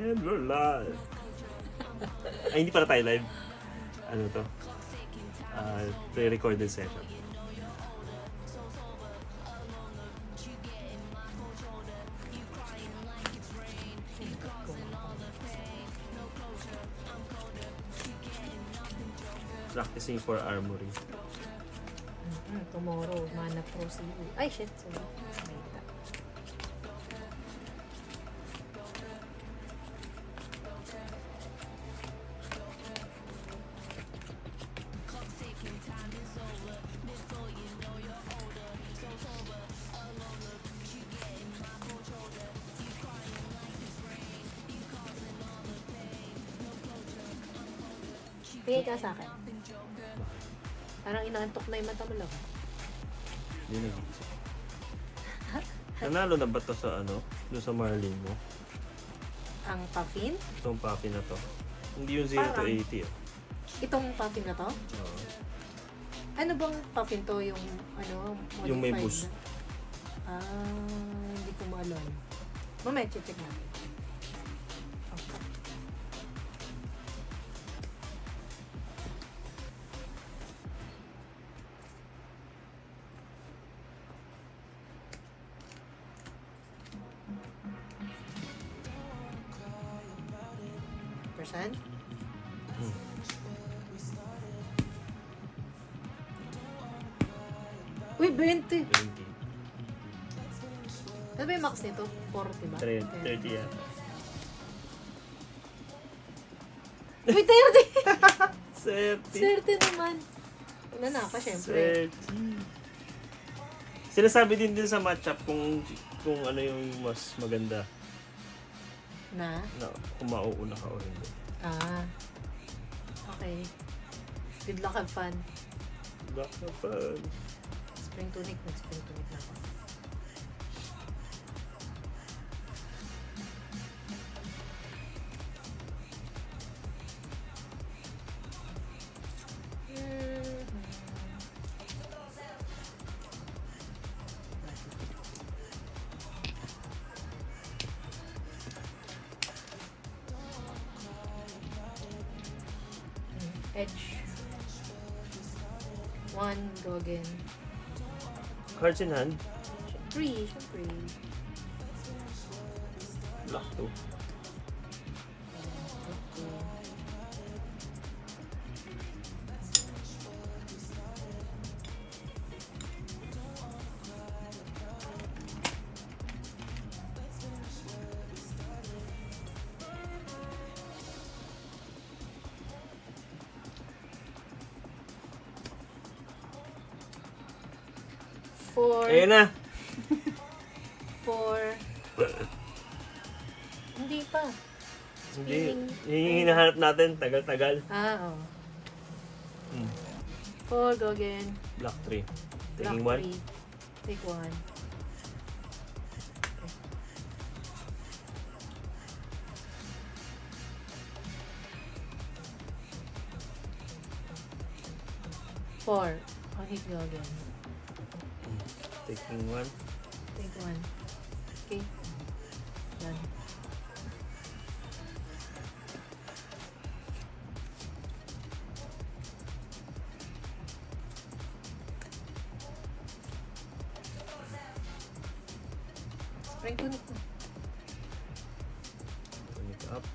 And we're live. Ay, hindi para tayo live. Ano to? Pre-recorded session. Practicing for armory. Tomorrow, Mana Pro CU. Ay, shit. Sorry. Wait. Tingin ka sa akin. Parang inaantok na yung mata mo lang. Hindi nag-iisip. Nanalo na ba to sa ano? Doon sa Marlin mo? Ang puffin? Itong puppy na to. Hindi yung 0 to Parang. 80 ah. Itong puffin na to? Oo. Ano bang puffin to? Yung ano? Modified Yung may boost. Na? Hindi ko maalala. Mamaya, check natin. Okay. Percent? Uy, 20! 20. Ano ba yung max nito? 40 ba? 30 yan. Uy, 30! 30. Swerte naman. Wala na ka, syempre. 30. Sinasabi din sa matchup kung ano yung mas maganda Na? na kung mauuna ka o hindi. Ah. Okay. Good luck, have fun. Back na fun. Spring tunic, nag-spring tunic na ako. Edge. 1, go again. Cards in hand. 3, syempre. Block 2. Okay. 4. Ayun na. 4. Hindi pa. Hindi. Yung hinahanap natin. Tagal-tagal. Ah, oh. Hmm. 4, go again. Block 3. Block Taking 1. 3. Take 1. Four. I'll hit you again. Taking 1. Take 1. Okay. Done. Spring tunic na. Tunic up.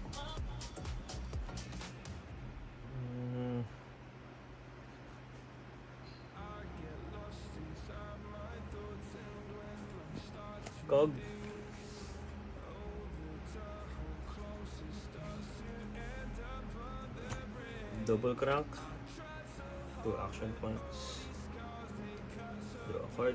Cog. Double crank. 2 action points. Draw a card.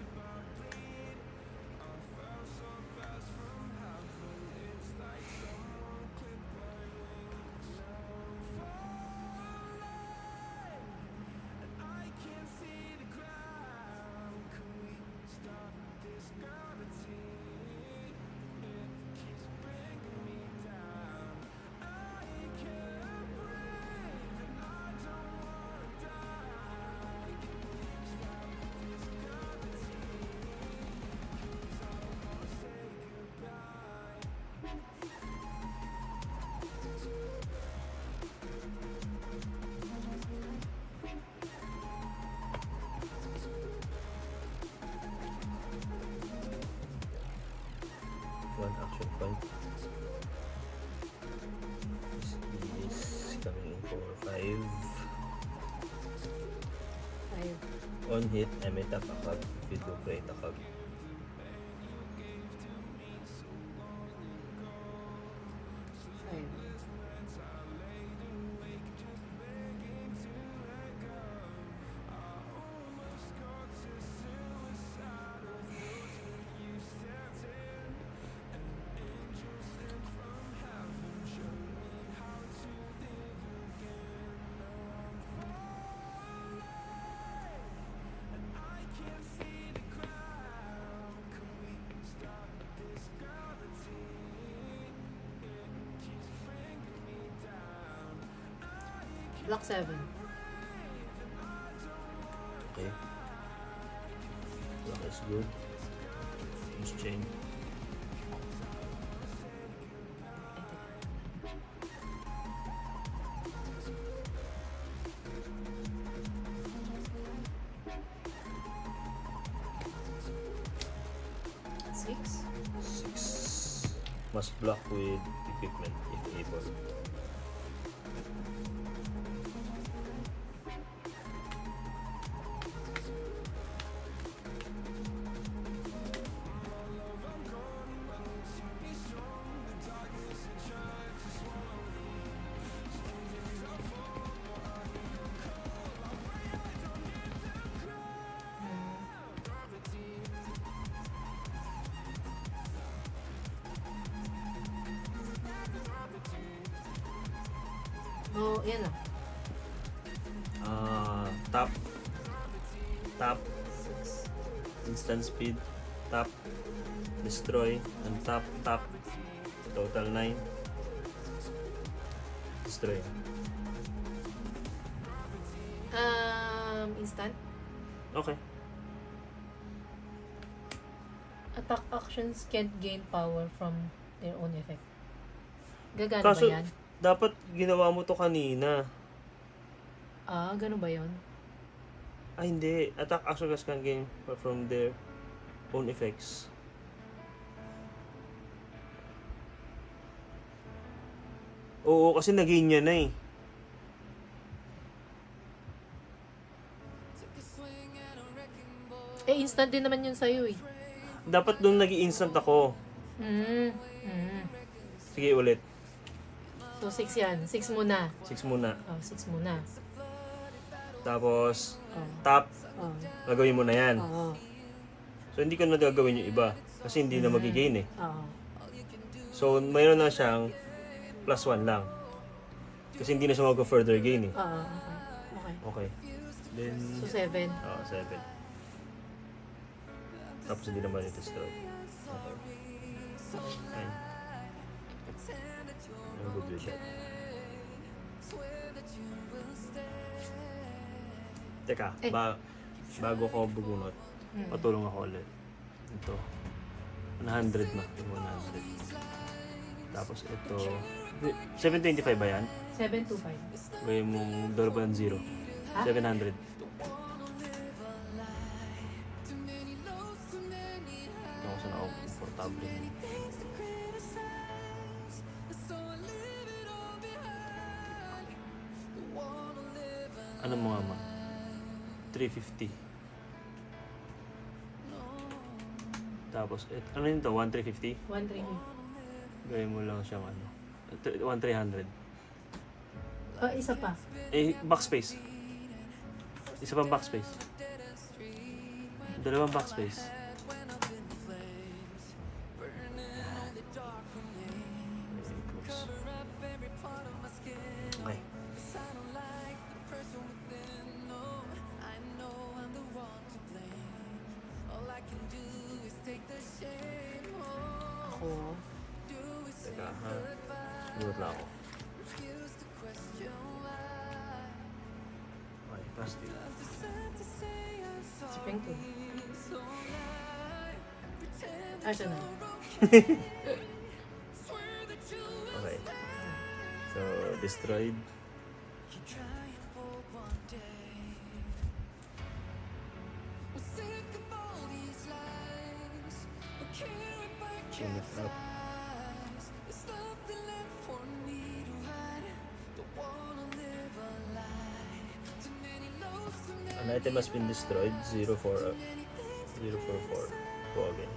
1 action point. This is coming in for 5. 5. On hit, I may tap a card if you do create a card. Block 7. Okay. Block is good. Use chain. Six. 6. Must block with equipment if able. Oh, yan ah. Tap. Tap. 6. Instant speed. Tap. Destroy. And tap. Tap. Total 9. Destroy. Instant. Okay. Attack actions can't gain power from their own effect. Gagana Kaso, ba yan? dapat ginawa mo to kanina. Ganun ba yun? Hindi. Attack actions can gain from their own effects. Oo, kasi nag-gain niya na eh. Instant din naman yun sa'yo eh. Dapat doon nag-instant ako. Sige, ulit. So, 6 yan. 6 muna. 6 muna. 6 muna. Tapos, Oh. tap. Oh. Gagawin mo na yan. Oo. So, hindi ko na gagawin yung iba. Kasi hindi na mag-gain eh. Oo. So, mayroon na siyang plus 1 lang. Kasi hindi na siya mag-further gain eh. Oo. Okay. Okay. Then, So, 7. 7. Tapos hindi naman ito destroy. Okay. Fine. I'm good with that. Teka, bago ko bugunot, patulong ako ulit. Ito. 100 na. 100. Tapos ito. 725 ba yan? 725. Gawin mong dollar ng 0. Ha? 700. Ako sana ako komportable. Ano mo nga ma? 350. Tapos, ano yun to? 1,350? 130. Gawin mo lang siyang ano. 1,300. Isa pa. Backspace. Isa pang backspace. Dalawang backspace. Okay. Ako. Teka, ha? Bunot lang ako. Okay, pasti. Strength eh. Siya na. Okay. So, destroyed. Unit up. An item has been destroyed. 044. Go again.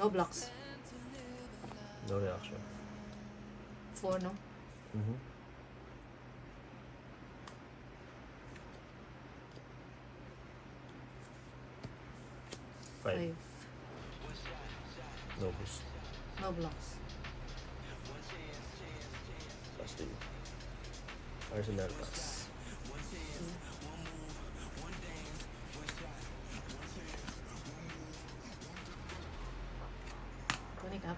No blocks. No reaction. 4, no? Mm-hmm. Five. 5. No boost. No blocks. Pass to you. Arsenal pass. Connect up.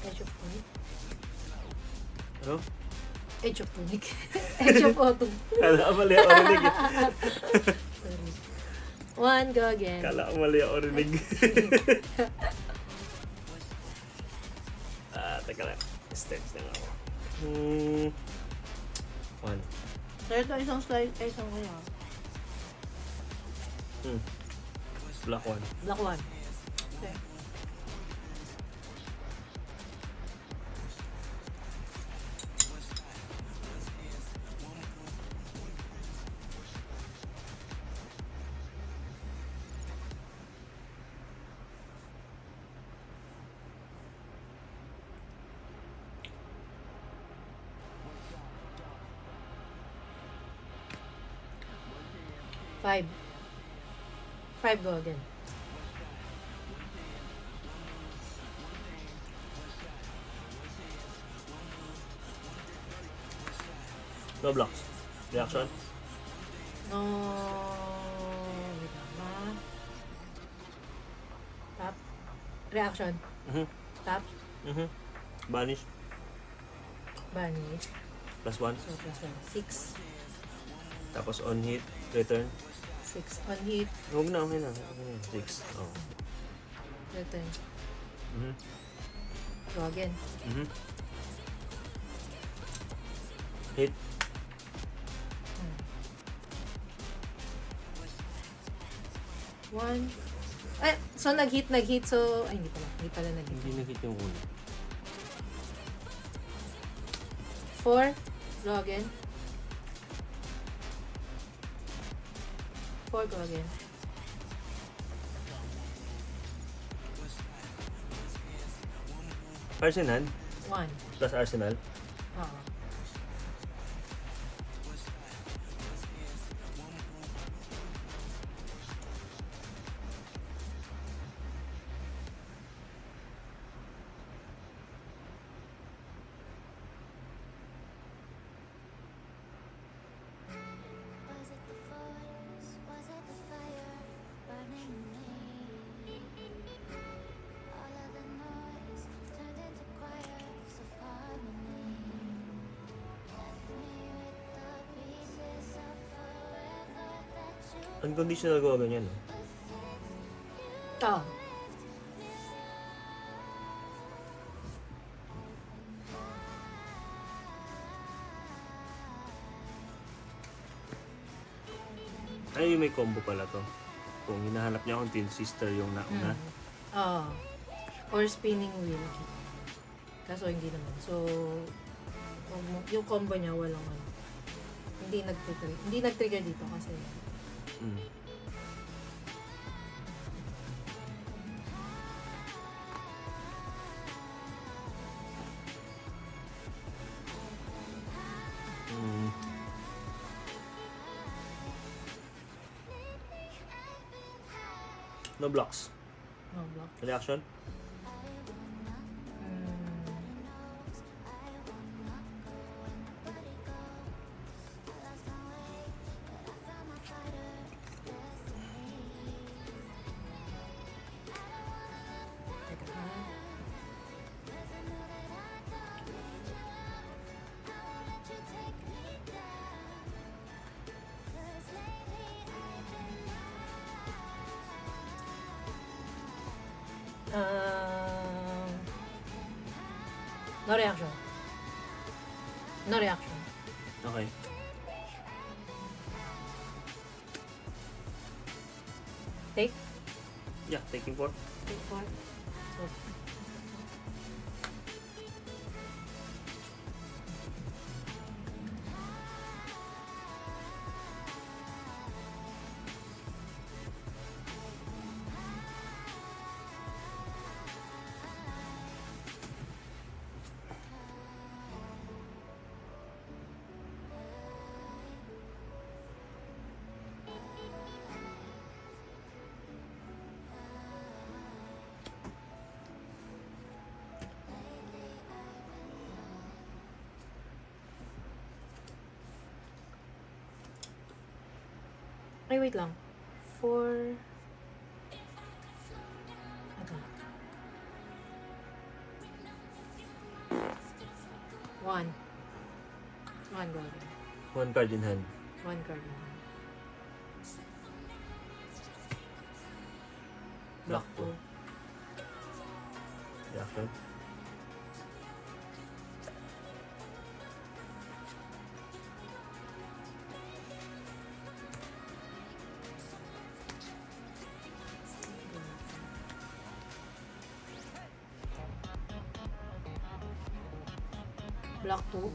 Edge of tunic. Ano? Edge of tunic. Edge of autumn. Kala ko mali ako rinig eh. Sorry. 1, go again. Kala ko mali ako rinig. Teka lang. Steps lang ako. 1. Sir, ito isang slide. Ay, isang kaya. Black 1. Black 1. Okay. Five. 5, go again. No blocks. Reaction. No. Wait lang ha. Tap. Reaction. Mhm. Tap. Mhm. Banish. Banish. Plus 1. So, plus 1. 6. Tapos on hit. Return. 6. On hit. Huwag na. Okay na. Okay na. 6. Oh. Return. Mhm. Go again. Mhm. Hit. One. Ay, so nag-hit. So, ay, hindi pala nag-hit. Hindi na-hit yung una. 4. Go again. 4, go again. Arsenal. 1. Plus Arsenal. Oo. Was it the force? Was it the fire burning me? All of the noise turned into choirs of harmony. Left me with the pieces of forever that you Unconditional go ganyan. No? Oo. Ay, may combo pala to. Kung hinahanap niya kung twin sister yung nauna. Oo. Or spinning wheel. Kaso hindi naman. So, yung combo niya walang ano. Hindi nag-trigger dito kasi Mm. Mm. No blocks. No block. Reaction? Teka ha. No reaction. No reaction. Okay. Take. Yeah, taking 4. Take 4. So, ay, wait lang. 4. Ito. 1. 1 golden. 1 card in hand. 1 card na. Block Block 2. Reaction? Block 2.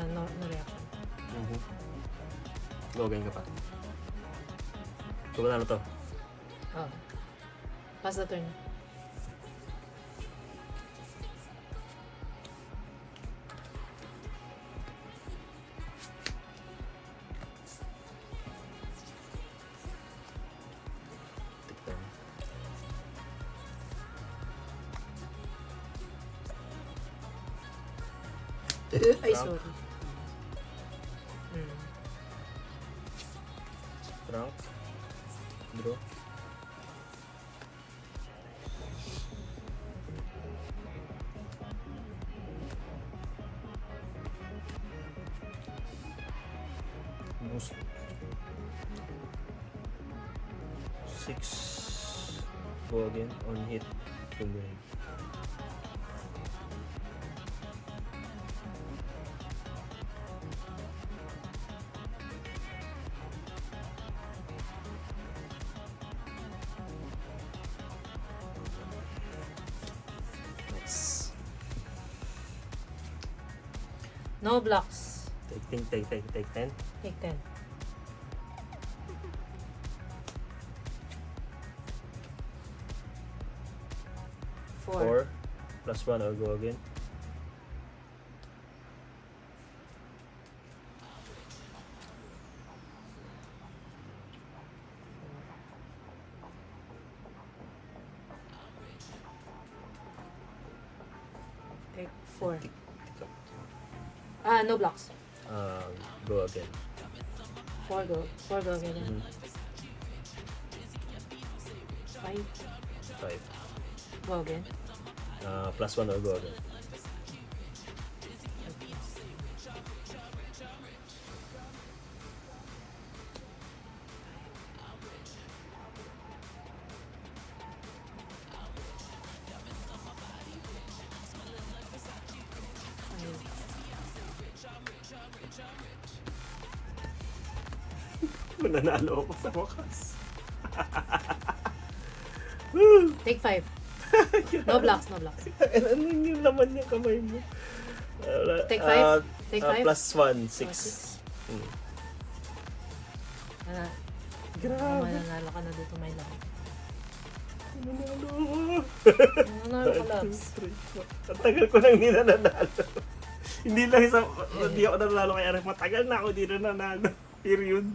No reaction. Go again ka pa. So, na to. Oh. Pass the turn. Take turn. Ay, sorry. Trunk. Draw. Boost. 6. Go again on hit. Full range. Nice. No blocks. Take 10. Take 10. Four. 4. Plus 1 or go again. Take 4. Tick up. No blocks. Go again. 4 go. 4 go again. Mhm. 5. 5. Go again. Plus 1 or go again. Nanalo ako sa wakas. Take 5. No blocks, no blocks. Ano yung laman niya kamay mo? Take five? Take five? Plus 1, 6. Six. Hmm. Grabe. Mananalo ka na dito, my love. Nanalo. Mananalo ka, loves. Ang tagal ko nang hindi nananalo. Hindi lang hindi ako nanalo kay Arif. Matagal na ako hindi nananalo. Period.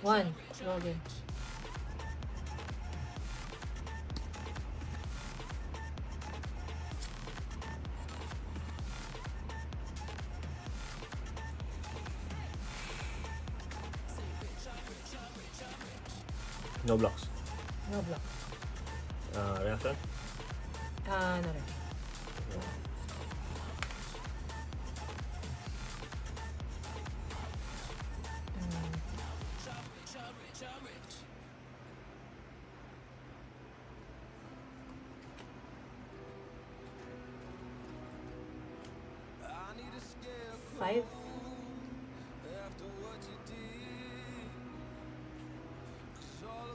One. Go again. No blocks. No block. Reaction? No rin. Five.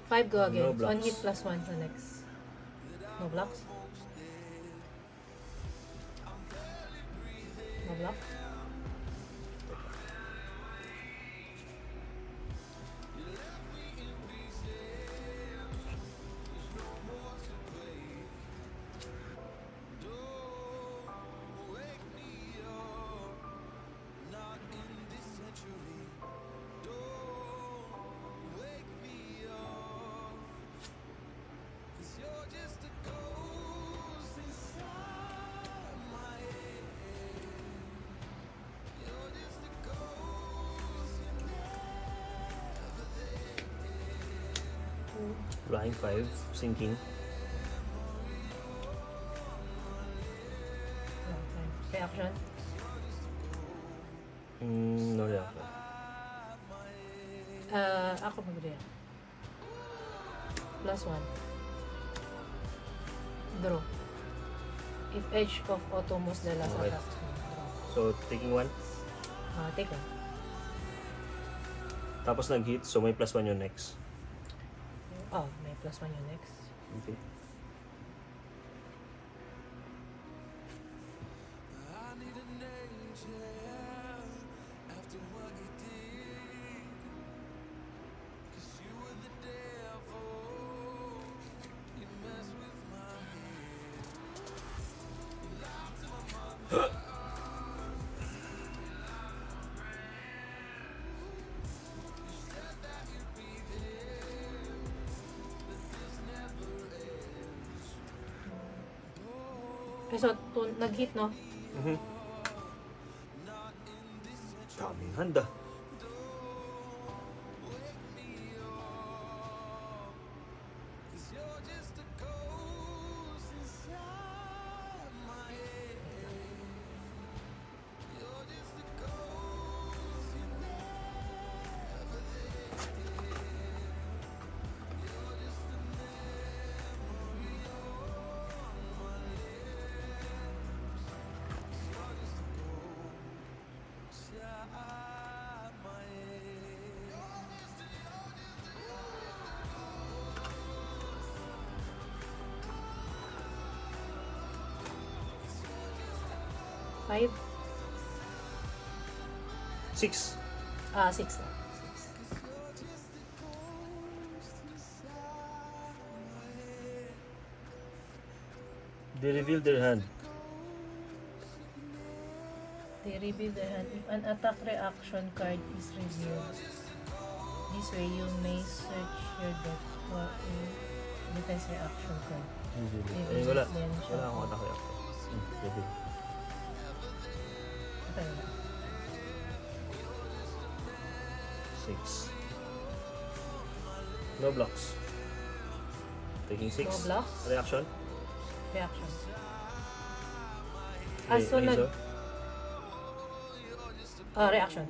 Five, go again. No blocks. One hit plus one sa next. No blocks? No block? Flying 5, sinking. Okay. Reaction? No reaction. Ako mag-react. Plus one. Draw. If edge of auto moves the last Okay. attack. Draw. So, taking 1. Take one. Tapos nag-hit, so may plus 1 yung next. Oh, may plus one yung next. Okay. Okay, so nag-hit, no? Daming handa. Five? 6. Six na. Six. They reveal their hand. They reveal their hand. If an attack reaction card is revealed, this way you may search your deck for a defense reaction card. Eh, wala. Wala akong attack reaction. Reveal. Okay na. 6. No blocks. Taking 6. No blocks. Reaction. Reaction. Ra- Sunod. Razor. Reaction.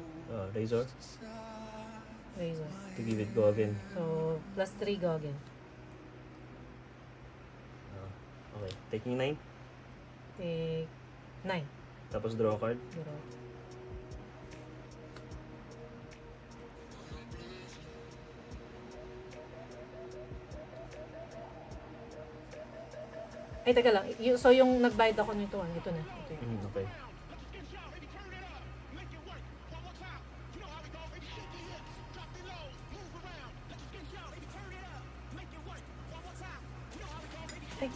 Razor. Razor. To give it go again. So, plus 3 go again. Okay. Taking 9. Take 9. Tapos draw a card. Draw. Ay, teka lang. So, yung nagbayad ako nito, ito na. Ito yun. Okay. Ay.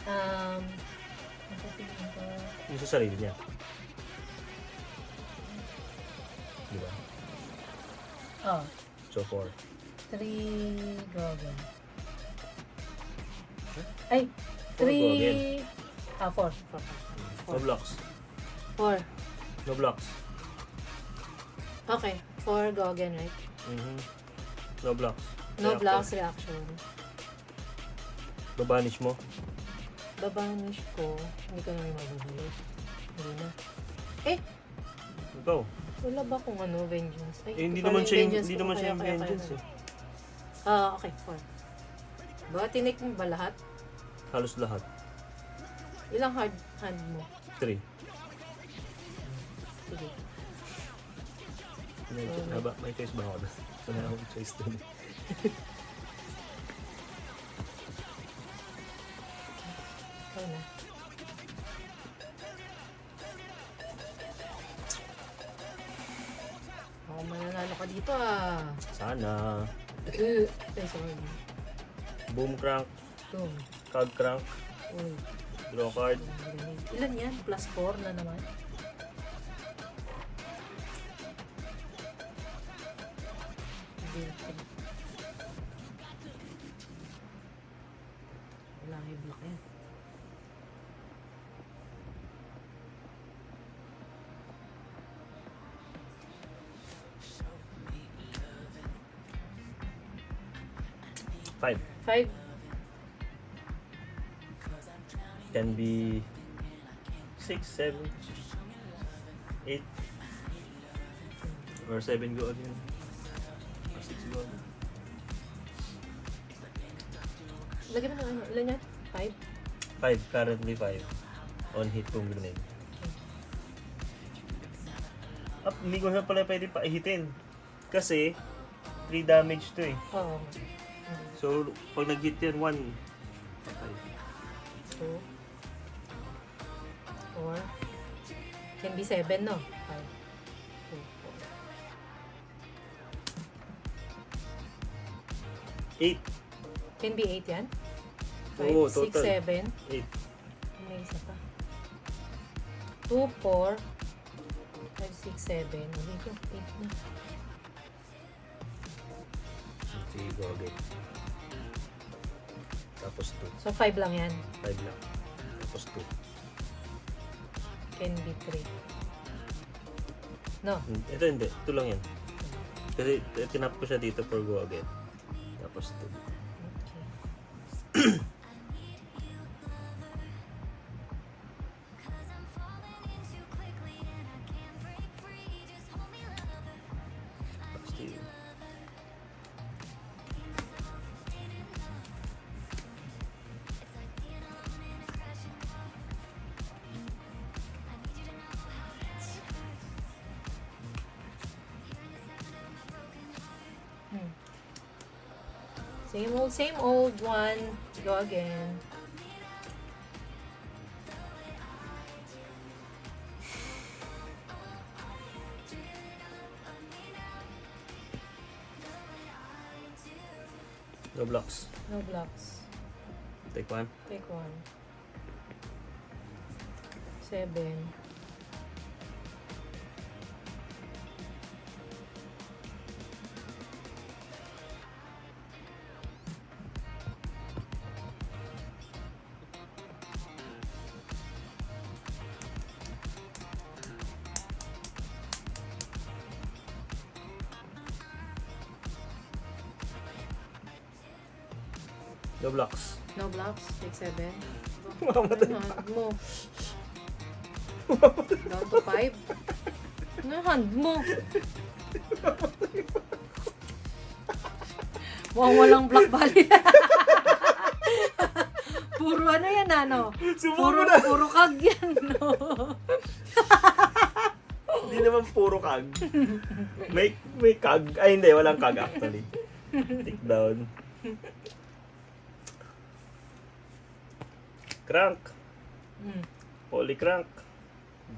Ang sasabihin ko, Yung sa sarili niya. Di ba? So 4. 3 go again. Ay, Four go 3... 4. No blocks. 4. No blocks. Okay, 4 go again, right? No blocks. No Reaction. blocks reaction. Babanish mo. Babanish ko, hindi ko na may mabubuloy. Hindi na. Eh, Ikaw. wala ba kung vengeance? Ay, Hindi ito pala naman siya yung vengeance ko. hindi naman siya Kaya, yung kaya, vengeance kaya. eh. Okay, 4. Ba, tinik mo ba lahat? Halos lahat. Ilang hard hand mo? 3. Sige. May choice ba ako doon? Wala akong choice doon. Ikaw na. Ako mananalo ka dito ah. Sana. Ay, sorry. Boom crank. Boom. Cog crank. Uy. Draw card. Ilan yan? Plus 4 na naman. Wala nga yung block yan. Five. 5. Can be 6, 7, 8. Or 7 go again. Or 6 go again. Lagyan mo ng ilan yan? 5? 5. Currently 5. On hit kung grenade. Up, hindi ko na pala pwede paihitin. Kasi 3 damage to eh. Oo. So, pag nag-hit yan, 1. 2 4 can be 7, no? 5 2 4 8. Can be 8 yan? 5, Oo, 6, total. 7 8. may isa pa 2, 4 5, 6, 7 dito, 8 na Sige, go again. Tapos 2. so 5 lang yan 5 lang. Tapos 2. can be 3 no? Ito hindi. 2 lang yan. Kasi tinap ko siya dito for go again. Tapos 2. Okay. Tapos 2. Same old one. Go again. No blocks. No blocks. Take one. Take one. 7. No blocks. No blocks. Take 7. Mamamatay. Hand mo. Down to 5. Ano yung hand mo? Mukhang walang black bali. Puro ano yan, ano? Subukan mo na. Puro kag yan, no? Hindi naman puro kag. May kag. Ay, hindi. Walang kag actually. Take down. Crank. Hmm. Poly crank.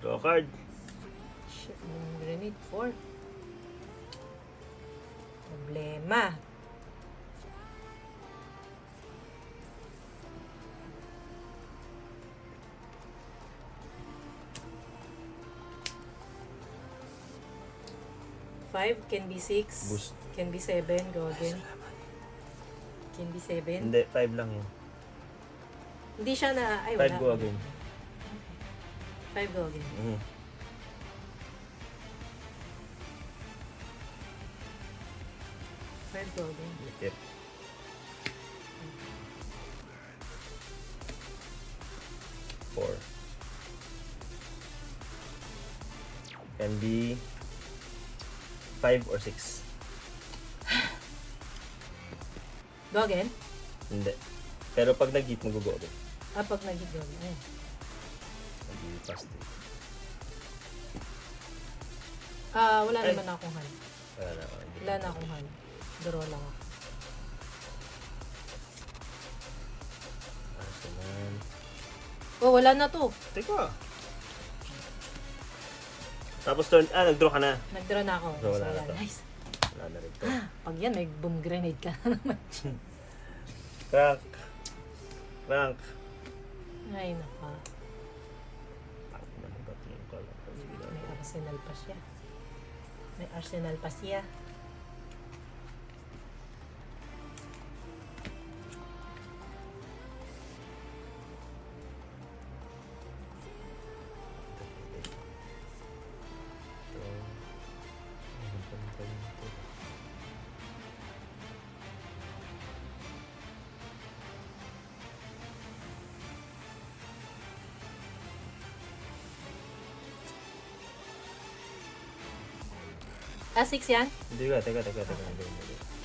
Draw card. Shit, grenade 4. Problema. Five can be 6. Boost. Can be 7. Go again. Can be 7. Hindi, 5 lang yun. Hindi siya na... Ay, 5 wala. go again. 5 go again. Mhm. 5 go again. Yep. Four. Can be 5 or 6. Go again? Hindi. Pero pag nag-hit, mag-go again. Pag nag-hit go again. Ay. Mag-pass din. Wala Ay. naman akong hand. Wala na ako. Hindi. Wala na akong hand. Draw lang ako. Arsenal. Oh, wala na to. Teka. Tapos turn, nag-draw ka na. Nag-draw na ako. So, wala na to. Nice. Wala na rin to. Pag yan, may boom grenade ka na naman. Crank. Crank. Ay, naka. May May arsenal pa siya. May arsenal pa siya. Ah, 6 yan? Hindi ka, teka. Hindi.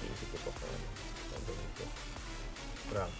Iisip ko pa kung ano. Gagawin ko. Crank.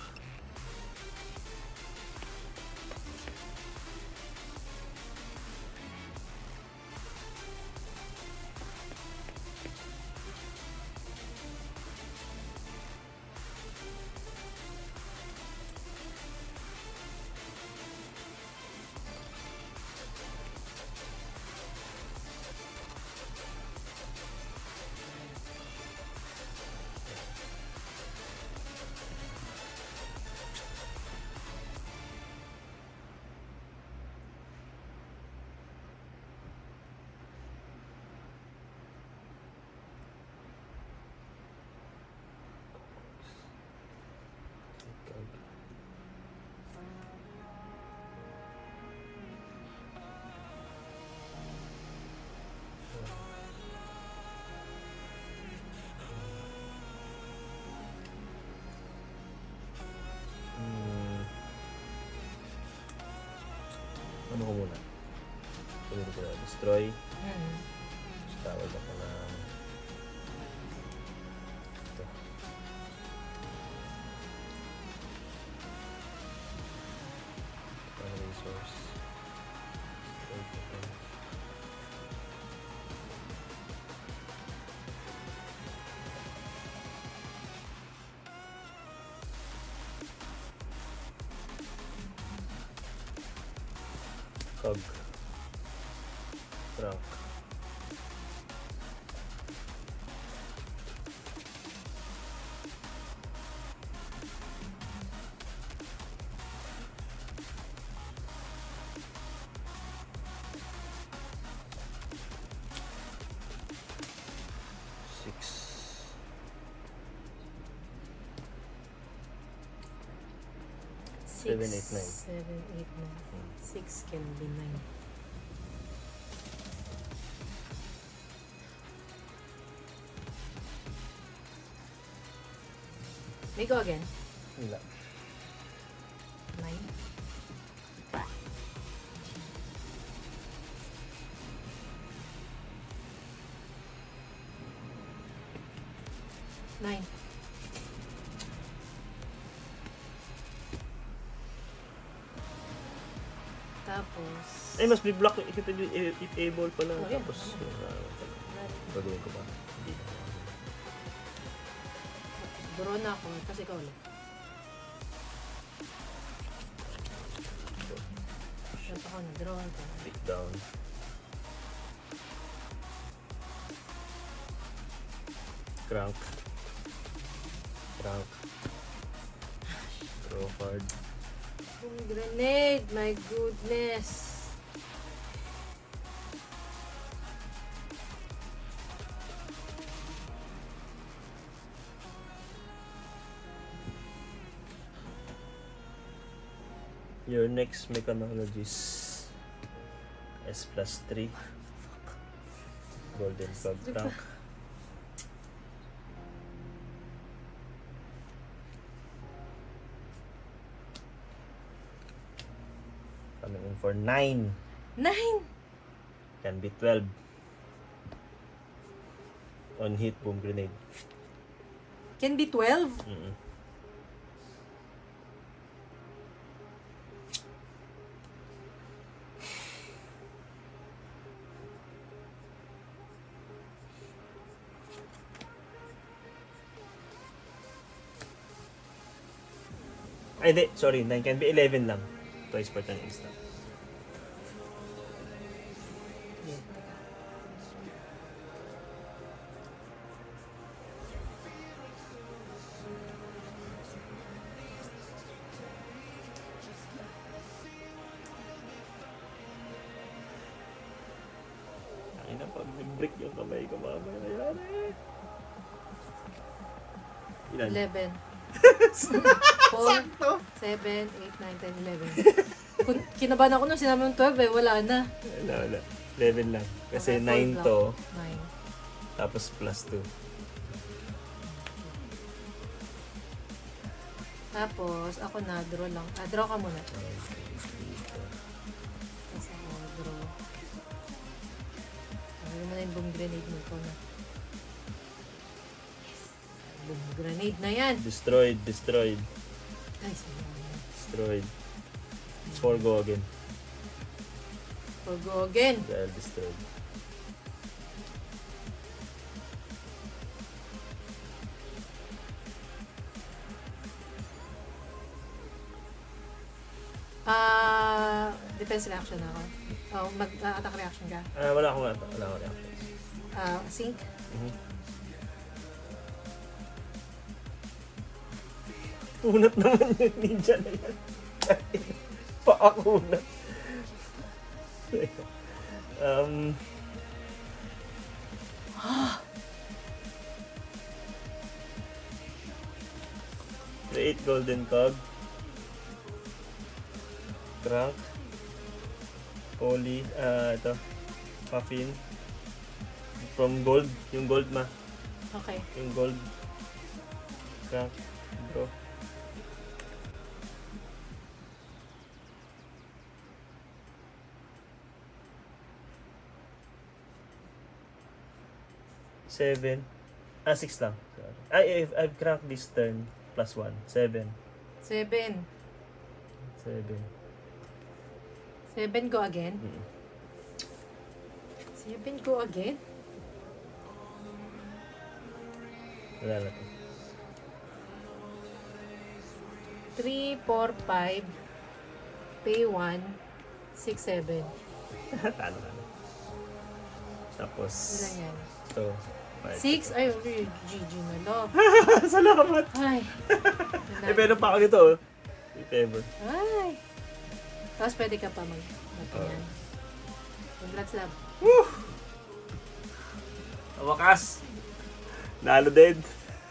Ano ko muna? Tuloy ko na. Destroy. Tapos tawag ako na ito. Ano resource? Destroy ko ito. Cog. Crank. Six. 7, 8, 9. 7, 8, 9. 6 can be 9. May go again. Wala. 9. Nine. Tapos, Ay, must be block if able pala. Oh, yeah. Tapos, gagawin ko pa. Hindi. draw na ako. Kasi ikaw ulit. Tapos ako na, draw ako. Pick down. Crank. Crank. Draw card. Boom grenade! My goodness! Your next mechanologies. S plus 3. Golden Cog Crank. Coming in for 9. 9! Can be 12. On hit, boom grenade. Can be 12? Mm-mm. Ay, hindi. Sorry. 9 can be 11 lang. Twice per turn instant. Yeah. Ay na, pag break yung kamay ko, mamaya nangyari. Ilan? 11. 4, 7, 8, 9, 10, 11. Kinabahan ako nung sinabi mong 12 eh. Wala na. Wala. 11 lang. Kasi Okay, 9 12 to, lang. 9. tapos plus 2. Tapos, ako na, draw lang. Draw ka muna. Tapos ako, draw. Ano mo na yung boom grenade mo ko na. Boom grenade na yan! Destroyed. Ay, sayang. Destroyed. 4 go again. Or go again. Dahil destroyed. Defense reaction ako. Oh, mag-attack reaction ka. Wala akong reactions. Sync. Unat naman yung ninja na yan. Paakunat. Create golden cog. Crank. Poly. Ito. Muffin. From gold. Yung gold ma. Okay. Yung gold. Crank. Bro. Seven. 6 lang. Sorry. I've cranked this turn. Plus 1. 7. 7. 7. 7 go again. 7 go again? Wala na to. 3, 4, 5. Pay 1. 6-7. Talo ka na. Tapos, Ilan yan? ito. 6? Ay, okay. GG na love. Salamat. Ay. Eh, meron pa ako nito, oh. If ever. Ay. Tapos pwede ka pa mag-yan. Congrats, love. Sa wakas. Nalo din.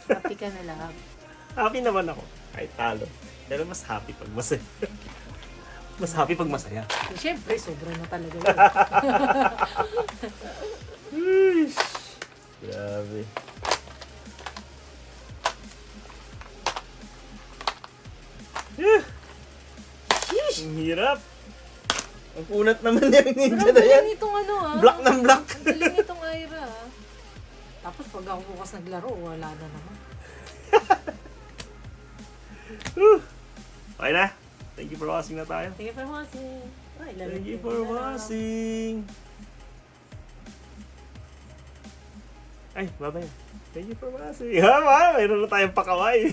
Happy ka na, love. Happy naman ako. Kahit talo. Pero mas happy pag masaya. Mas happy pag masaya. Eh, Siyempre, sobra na talaga yun. Uish. Grabe. Ang hirap. Ang kunat naman yung ninja Pero na yan. galing itong ano Black ng black. Ang galing itong Ira Tapos pag ako bukas naglaro, wala na naman. Okay na. Thank you for watching na tayo. Thank you for watching. Ay, love Thank you you. for watching. Ay, bye-bye. Thank you for watching. Ha, mayroon na tayong pakaway.